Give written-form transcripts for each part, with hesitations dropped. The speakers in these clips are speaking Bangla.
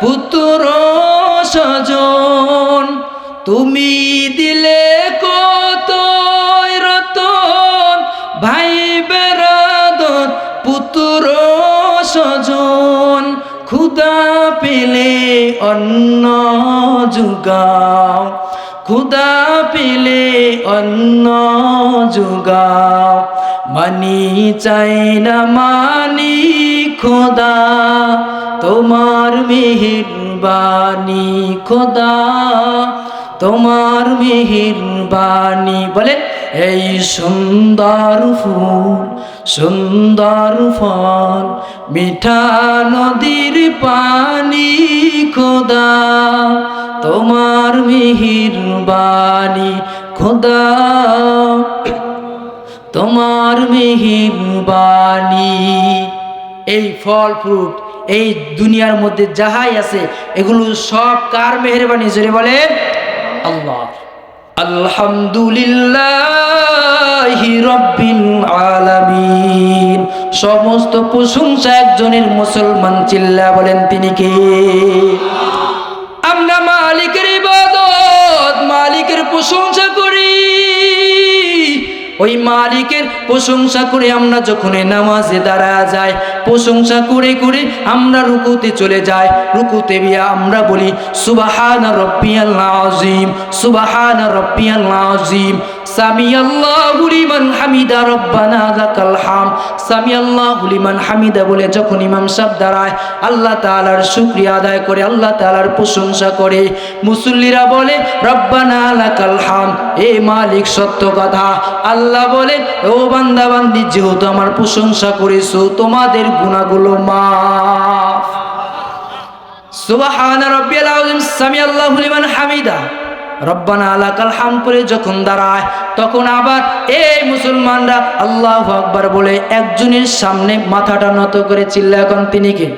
পুত্র স্বজন, তুমি দিলে কত রতন, ভাই বেরাদর পুত্র স্বজন, ক্ষুধা পেলে অন্ন জুগাও, ক্ষুধা পেলে অন্ন জুগাও, মানি চাই না মানি খোদা, তোমার মেহেরবানি খোদা, তোমার মেহেরবানি। বলে এই সুন্দর ফুল সুন্দর ফল, মিঠা নদীর পানি খোদা, তোমার মেহেরবানি খোদা, তোমার মেহেরবানি। এই ফল ফ্রুট এই দুনিয়ার মধ্যে যাহাই আছে এগুলো সব কার মেহেরবানি? জোরে বলে আল্লাহ। আলহামদুলিল্লাহি রাব্বিল আলামিন। সমস্ত প্রশংসা একজনের, মুসলমান চিল্লা বলেন তিনি কে? আমরা মালিকের ইবাদত, মালিকের প্রশংসা করি। ওই মালিকের প্রশংসা করে আমরা যখন নামাজে দাঁড়া যাই, প্রশংসা করে করে আমরা রুকুতে চলে যাই, রুকুতে গিয়ে আমরা বলি সুবহানা রাব্বিয়াল আযীম, সুবহানা রাব্বিয়াল আযীম, সামিআল্লাহু লিমান হামিদা, রব্বানা লাকাল হামদ, সামিআল্লাহু লিমান হামিদা বলে যখন ইমাম সাহেব দাঁড়ায় আল্লাহ তাআলার শুকরিয়া আদায় করে, আল্লাহ তাআলার প্রশংসা করে, মুসল্লিরা বলে রব্বানা লাকাল হামদ, এ মালিক সত্য কথা। আল্লাহ বলে ও বান্দা বান্দি, যেহেতু আমার প্রশংসা করেছো তোমাদের গুনাহগুলো মাফ। সুবহানা রাব্বিয়াল আযীম, সামিআল্লাহু লিমান হামিদা, রব্বানা লাকাল হামদ করে যখন দাঁড়ায় তখন আবার এই মুসলমানরা আল্লাহু আকবার বলে একজনের সামনে মাথাটা নত করে চিল্লা, এখন তিনি কে?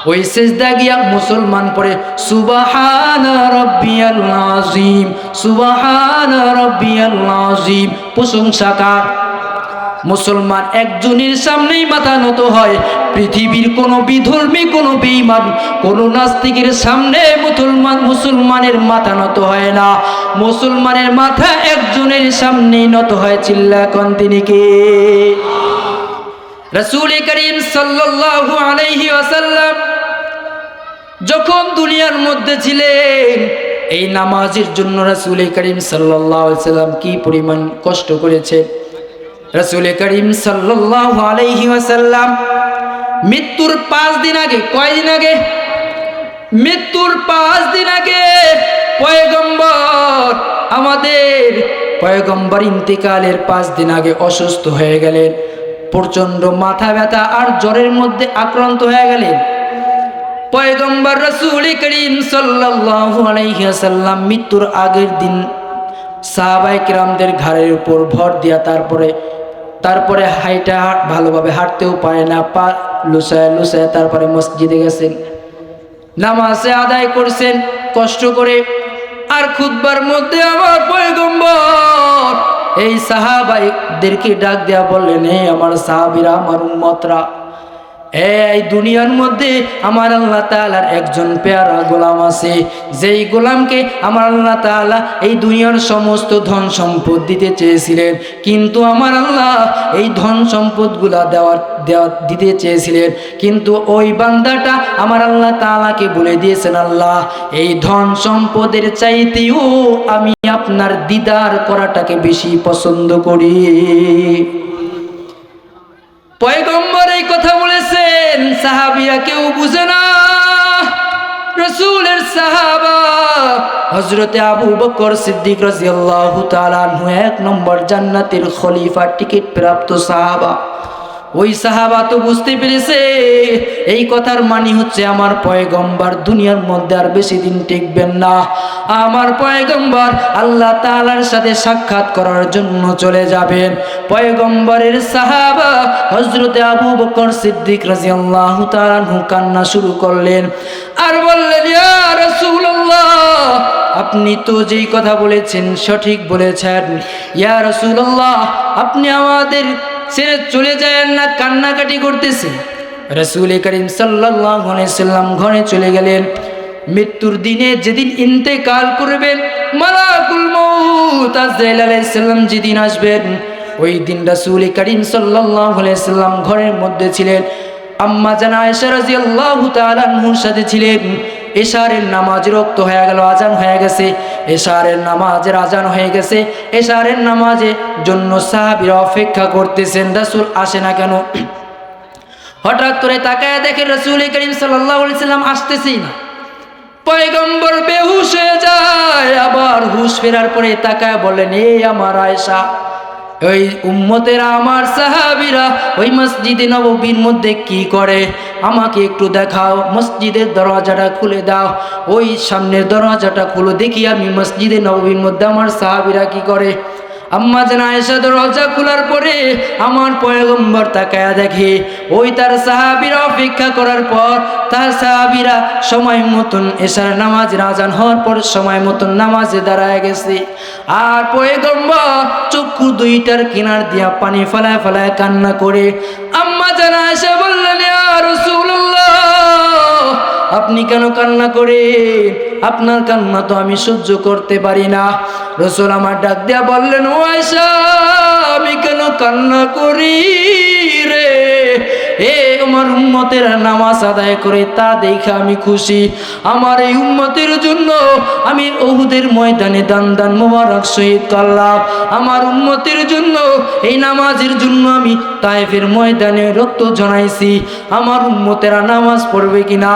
ওই সিজদা গিয়া মুসলমান পড়ে সুবহানা রাব্বিয়াল আযীম, সুবহানা রাব্বিয়াল আযীম। প্রশংসা কার? মুসলমান একজনের সামনেই মাথা নত হয়। পৃথিবীর কোন বিধর্মী, কোন বেঈমান, কোন নাস্তিকের সামনে মুসলমানের মাথা নত হয় না। মুসলমানের মাথা একজনের সামনেই নত হয়। চিল্লা কোন তিনি কে? রাসূল করিম সাল্লাল্লাহু আলাইহি ওয়াসাল্লাম যখন দুনিয়ার মধ্যে ছিলেন, এই নামাজের জন্য রাসূল করিম সাল্লাল্লাহু আলাইহি ওয়াসাল্লাম কি পরিমাণ কষ্ট করেছে। রাসূল করিম সাল্লাল্লাহু আলাইহি ওয়াসাল্লাম মৃত্যুর 5 দিন আগে, কয়দিন আগে? মৃত্যুর 5 দিন আগে পয়গম্বর, আমাদের পয়গম্বর ইন্তেকালের 5 দিন আগে অসুস্থ হয়ে গেলেন। প্রচন্ড মাথা ব্যথা আর জ্বরের মধ্যে আক্রান্ত হয়ে গেলেন। পয়গম্বর রাসূল করিম সাল্লাল্লাহু আলাইহি ওয়াসাল্লাম মৃত্যুর আগের দিন সাহাবায়ে কিরামদের ঘাড়ের উপর ভর দিয়া তারপরে হাইটা ভালোভাবে হাঁটতেও পারে না, পা লুসায় লুসায় তারপরে মসজিদে গেছেন, নামাজে আদায় করছেন কষ্ট করে। আর খুতবার মধ্যে আমার পয়গম্বর এই সাহাবাইদেরকে ডাক দেয়া বললেন, হে আমার সাহাবীরা, আমার উম্মতরা, এই দুনিয়ার মধ্যে আমার আল্লাহ তাআলার একজন পেয়ারা গোলাম আছে, যেই গোলামকে আমার আল্লাহ তাআলা এই দুনিয়ার সমস্ত ধন সম্পদ দিতে চেয়েছিলেন, কিন্তু আমার আল্লাহ এই ধন সম্পদগুলা দিতে চেয়েছিলেন, কিন্তু ওই বান্দাটা আমার আল্লাহ তাআলাকে বলে দিয়েছেন, আল্লাহ এই ধন সম্পদের চাইতেও আমি আপনার দিদার করাটাকে বেশি পছন্দ করি। পয়গম্বর এই কথা বলেছেন, সাহাবীরা কেউ বুঝে না। রাসূলের সাহাবা হযরতে আবু বকর সিদ্দিক রাদিয়াল্লাহু তাআলা আনহু 1 নম্বর জান্নাতের খলিফা টিকিট প্রাপ্ত সাহাবা। ওই সাহাবা তো বুঝতে পেরেছে এই কথার মানে হচ্ছে আমার পয়গম্বর দুনিয়ার মধ্যে আর বেশি দিন টিকবেন না। আমার পয়গম্বর আল্লাহ তাআলার সাথে সাক্ষাৎ করার জন্য চলে যাবেন। পয়গম্বরের সাহাবা হযরতে আবু বকর সিদ্দিক রাদিয়াল্লাহু তাআলা আনহু কান্না শুরু করলেন আর বললেন, ইয়া রাসূলুল্লাহ, আপনি তো যেই কথা বলেছেন সঠিক বলেছেন। ইয়া রাসূলুল্লাহ, আপনি আমাদের ছেড়ে চলে যায় না, কান্নাকাটি করতেছে। রাসূল করিম সাল্লাল্লাহু আলাইহি সাল্লাম ঘরে চলে গেলেন। মৃত্যুর দিনে যেদিন ইন্তেকাল করবেন, মালাকুল মউত আজরাইল আলাইহিস সালাম যেদিন আসবেন, ওই দিন রাসূল করিম সাল্লাল্লাহু আলাইহি সাল্লাম ঘরের মধ্যে ছিলেন। আম্মা জান আয়েশা রাদিয়াল্লাহু তাআলা আনহার সাথে ছিলেন। এশারের নামাজের ওয়াক্ত হয়ে গেল, আজান হয়ে গেছে, এশারের নামাজের আজান হয়ে গেছে। এশারের নামাজের জন্য সাহাবীরা অপেক্ষা করতেছেন, রাসূল আসে না কেন। হঠাৎ করে তাকায় দেখে রাসূল করিম সাল্লাল্লাহু আলাইহি সাল্লাম আসতেছেই না। পয়গম্বর বেহুশ হয়ে যায়, আবার হুশ ফেরার পরে তাকায় বলেন, এই আমার আয়েশা, ওই উম্মতেরা আমার সাহাবীরা ওই মসজিদে নববীর মধ্যে কি করে আমাকে একটু দেখাও, মসজিদের দরজাটা খুলে দাও, ওই সামনের দরজাটা খুলে দেখি আমি মসজিদে নববীর মধ্যে আমার সাহাবীরা কি করে। আম্মা জান আয়েশা দরজা খোলার পরে আমার পয়গম্বর তাকায়া দেখে ওই তার সাহাবীরা অপেক্ষা করার পর তার সাহাবীরা সময় মতন এশার নামাজের আজান হওয়ার পর সময় মতন নামাজে দাঁড়ায় গেছে। আর পয়গম্বর চক্ষু দুইটার কিনার দিয়া পানি ফেলায় ফেলায় কান্না করে। আম্মা জান আয়েশা বললেন, ইয়া রাসূলুল্লাহ, আপনি কেন কান্না করেন? আপনার কান্না তো আমি সহ্য করতে পারি না। রাসূল আমার ডাক দিয়া বললেন, ও আয়েশা, আমি কেন কান্না করি রে? এ আমার উম্মতের নামাজ আদায় করে তা দেখে আমি খুশি। আমার এই উম্মতের জন্য আমি উহুদের ময়দানে দান দান মোবারক শহীদ করলাম। আমার উম্মতের জন্য এই নামাজের জন্য আমি তায়েফের ময়দানে রক্ত ঝরাইছি। আমার উম্মতেরা নামাজ পড়বে কিনা